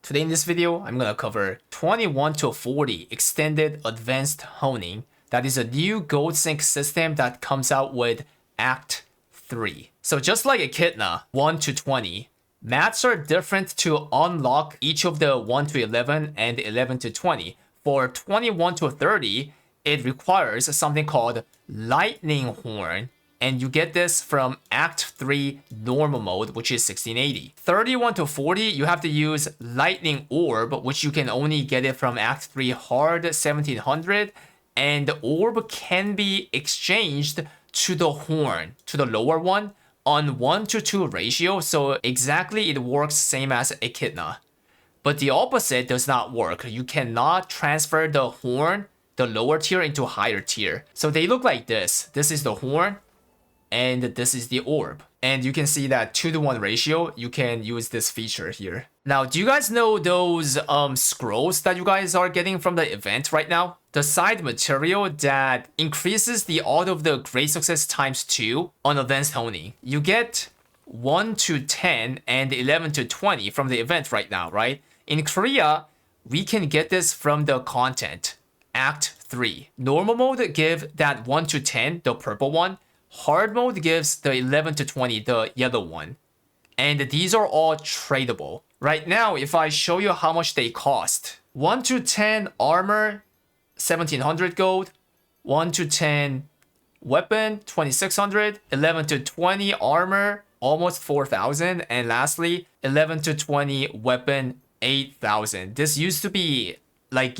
Today in this video, I'm gonna cover 21 to 40 Extended Advanced Honing. That is a new gold sync system that comes out with Act 3. So just like Echidna 1 to 20, maths are different to unlock each of the 1 to 11 and 11 to 20. For 21 to 30, it requires something called Lightning Horn, and you get this from Act 3 normal mode, which is 1680. 31 to 40, you have to use Lightning Orb, which you can only get it from Act 3 hard 1700, and the orb can be exchanged to the horn, to the lower one, on 1 to 2 ratio, so exactly it works same as Echidna. But the opposite does not work. You cannot transfer the horn, the lower tier, into higher tier. So they look like this. This is the horn, and this is the orb. And you can see that 2-to-1 ratio, you can use this feature here. Now, do you guys know those scrolls that you guys are getting from the event right now? The side material that increases the odds of the great success times 2 on advanced honing. You get 1 to 10 and 11 to 20 from the event right now, right? In Korea, we can get this from the content, Act 3. Normal mode give that 1 to 10, the purple one. Hard mode gives the 11 to 20, the yellow one. And these are all tradable. Right now, if I show you how much they cost. 1 to 10 armor, 1700 gold. 1 to 10 weapon, 2600. 11 to 20 armor, almost 4000. And lastly, 11 to 20 weapon, 8000. This used to be like,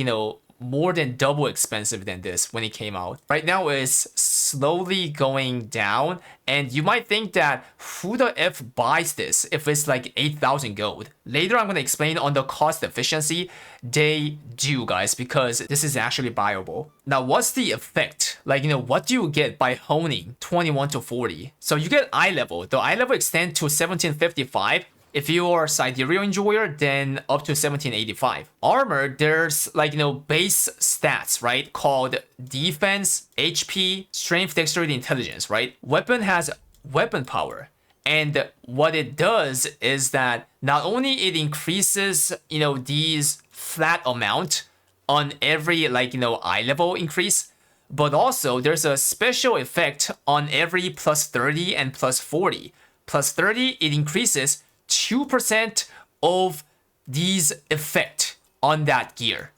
more than double expensive than this when it came out. Right now it's slowly going down, and you might think that who the F buys this if it's like 8,000 gold. Later I'm going to explain on the cost efficiency. They do, guys, because this is actually buyable. Now what's the effect? Like, what do you get by honing 21 to 40? So you get eye level. The eye level extends to 1755. If you are a Sidereal Enjoyer, then up to 1785. Armor, there's base stats, right? Called defense, HP, strength, dexterity, intelligence, right? Weapon has weapon power. And what it does is that not only it increases, these flat amount on every eye level increase, but also there's a special effect on every plus 30 and plus 40. Plus 30, it increases 2% of these effect on that gear.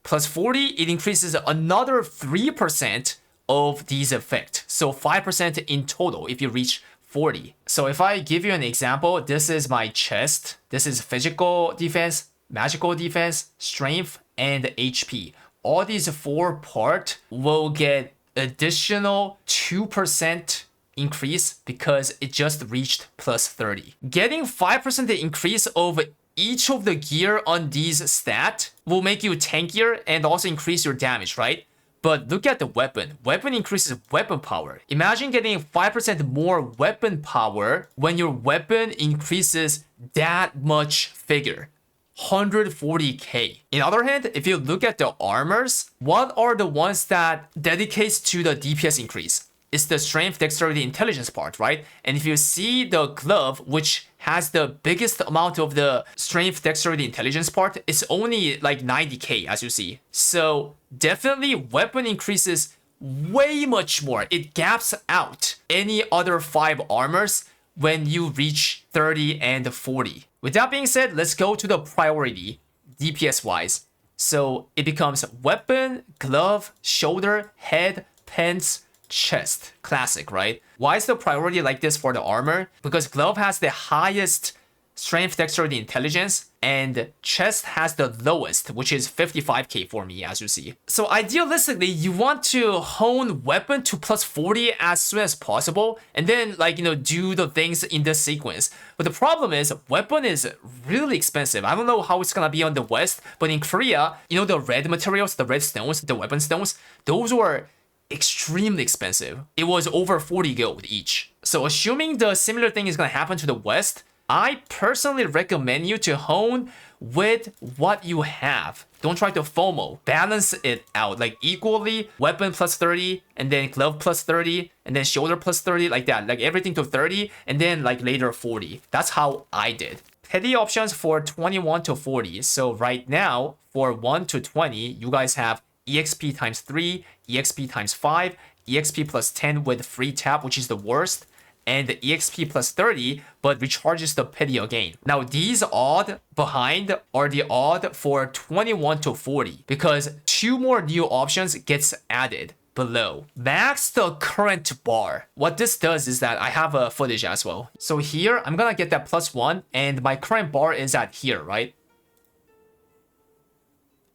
Plus 40, it increases another 3% of these effect. So 5% in total if you reach 40. So if I give you an example, this is my chest. This is physical defense, magical defense, strength, and HP. All these 4 parts will get additional 2% increase because it just reached plus 30. Getting 5% increase of each of the gear on these stats will make you tankier and also increase your damage, right? But look at the weapon. Weapon increases weapon power. Imagine getting 5% more weapon power when your weapon increases that much figure. 140k. In other hand, if you look at the armors, what are the ones that dedicates to the DPS increase? It's the strength, dexterity, intelligence part, right? And if you see the glove, which has the biggest amount of the strength, dexterity, intelligence part, it's only like 90k, as you see. So definitely weapon increases way much more. It gaps out any other 5 armors when you reach 30 and 40. With that being said, let's go to the priority, DPS wise. So it becomes weapon, glove, shoulder, head, pants, chest. Classic, right? Why is the priority like this for the armor? Because glove has the highest strength, dexterity, intelligence, and chest has the lowest, which is 55k for me, as you see. So idealistically, you want to hone weapon to plus 40 as soon as possible, and then do the things in this sequence. But the problem is, weapon is really expensive. I don't know how it's gonna be on the West, but in Korea, the red materials, the red stones, the weapon stones, those were extremely expensive. It was over 40 gold each. So assuming the similar thing is going to happen to the West, I personally recommend you to hone with what you have. Don't try to FOMO. Balance it out, like equally, weapon plus 30, and then glove plus 30, and then shoulder plus 30, like that. Like everything to 30, and then like later 40. That's how I did. petty options for 21 to 40. So right now, for 1 to 20, you guys have EXP times 3, EXP times 5, EXP plus 10 with free tap, which is the worst, and the EXP plus 30, but recharges the petty again. Now, these odd behind are the odd for 21 to 40 because 2 more new options gets added below. Max the current bar. What this does is that I have a footage as well. So here, I'm gonna get that +1, and my current bar is at here, right?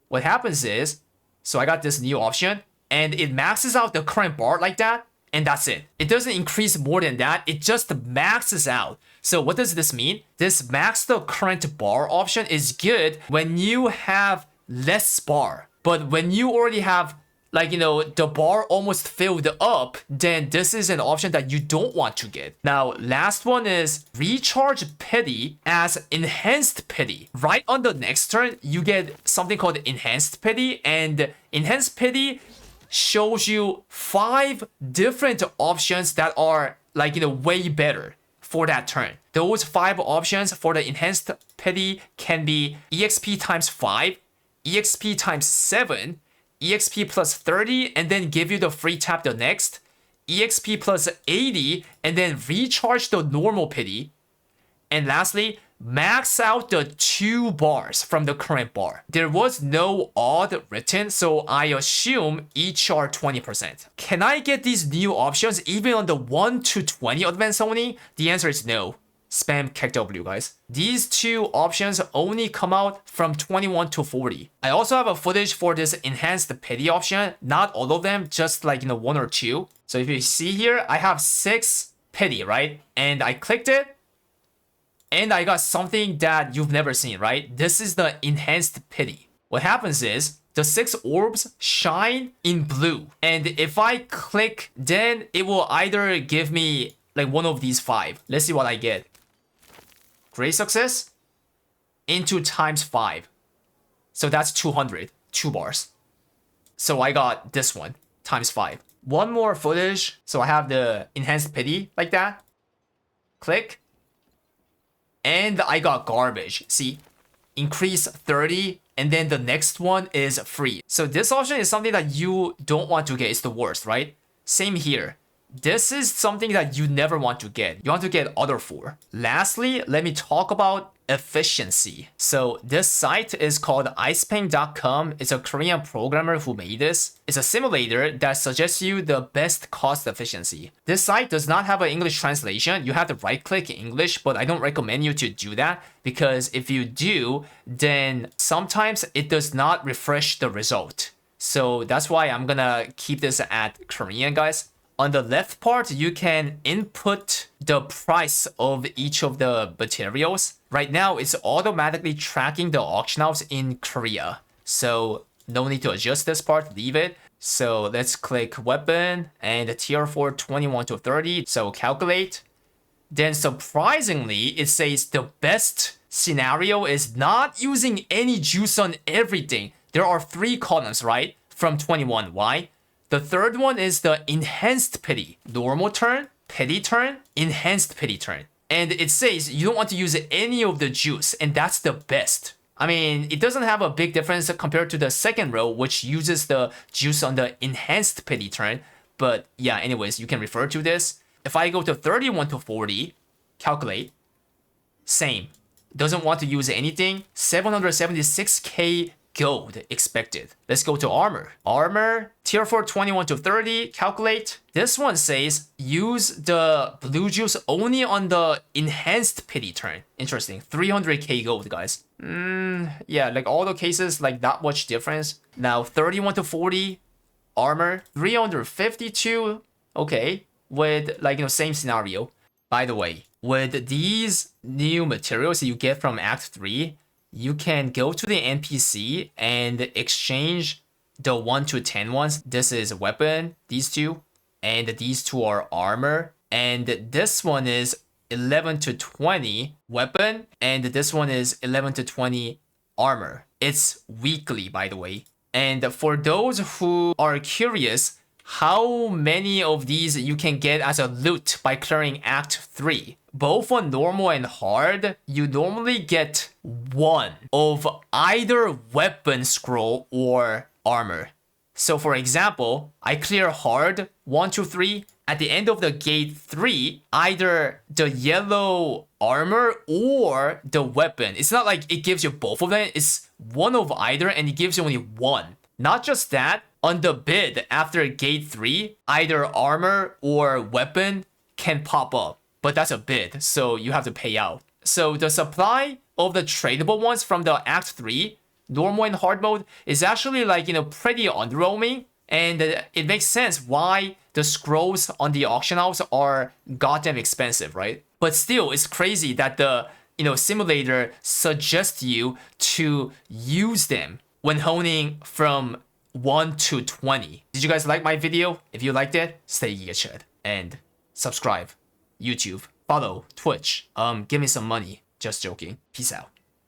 What happens is, so I got this new option, and it maxes out the current bar like that, and that's it. It doesn't increase more than that, it just maxes out. So what does this mean? This max the current bar option is good when you have less bar. But when you already have, like, you know, the bar almost filled up, then this is an option that you don't want to get. Now, last one is recharge petty as enhanced petty. Right on the next turn, you get something called enhanced petty, and enhanced petty shows you 5 different options that are, like, you know, way better for that turn. Those 5 options for the enhanced petty can be EXP times 5, EXP times 7, EXP plus 30, and then give you the free tap the next, EXP plus 80, and then recharge the normal pity, and lastly, max out the 2 bars from the current bar. There was no odd written, so I assume each are 20%. Can I get these new options even on the 1 to 20 advanced only? The answer is no. Spam KEKW, guys. These 2 options only come out from 21 to 40. I also have a footage for this enhanced petty option. Not all of them, just like, you know, 1 or 2. So if you see here, I have 6 petty, right? And I clicked it, and I got something that you've never seen, right? This is the enhanced petty. What happens is the 6 orbs shine in blue. And if I click, then it will either give me like one of these 5. Let's see what I get. Great success into times 5. So that's 200, 2 bars. So I got this one times 5. One more footage. So I have the enhanced pity like that. Click. And I got garbage. See, increase 30, and then the next one is free. So this option is something that you don't want to get. It's the worst, right? Same here. This is something that you never want to get. You want to get other 4. Lastly, let me talk about efficiency. So this site is called icepeng.com. It's a Korean programmer who made this. It's a simulator that suggests you the best cost efficiency. This site does not have an English translation. You have to right click English, but I don't recommend you to do that because if you do, then sometimes it does not refresh the result. So that's why I'm gonna keep this at Korean, guys. On the left part, you can input the price of each of the materials. Right now, it's automatically tracking the auction house in Korea. So no need to adjust this part, leave it. So let's click weapon and tier 4 21 to 30. So calculate. Then surprisingly, it says the best scenario is not using any juice on everything. There are 3 columns, right? From 21. Why? The third one is the enhanced pity. Normal turn, pity turn, enhanced pity turn. And it says you don't want to use any of the juice, and that's the best. I mean, it doesn't have a big difference compared to the second row, which uses the juice on the enhanced pity turn. But yeah, anyways, you can refer to this. If I go to 31 to 40, calculate, same. Doesn't want to use anything. 776k gold expected. Let's go to armor. Armor, tier 4 21 to 30, calculate. This one says use the blue juice only on the enhanced pity turn. Interesting. 300k gold, guys. Yeah, like all the cases, like that much difference. Now 31 to 40, armor, 352, okay, with like, you know, same scenario. By the way, with these new materials that you get from Act 3, you can go to the NPC and exchange the 1 to 10 ones. This is weapon, these 2, and these 2 are armor. And this one is 11 to 20 weapon, and this one is 11 to 20 armor. It's weekly, by the way. And for those who are curious how many of these you can get as a loot by clearing Act 3. Both on normal and hard, you normally get one of either weapon scroll or armor. So for example, I clear hard 1, 2, 3. At the end of the gate 3, either the yellow armor or the weapon. It's not like it gives you both of them. It's one of either and it gives you only one. Not just that, on the bid after gate 3, either armor or weapon can pop up. But that's a bid, so you have to pay out. So the supply of the tradable ones from the Act 3, normal and hard mode, is actually like, pretty underwhelming. And it makes sense why the scrolls on the auction house are goddamn expensive, right? But still, it's crazy that the simulator suggests you to use them when honing from 1 to 20. Did you guys like my video? If you liked it, stay geeked and subscribe, YouTube, follow, Twitch. Give me some money. Just joking. Peace out.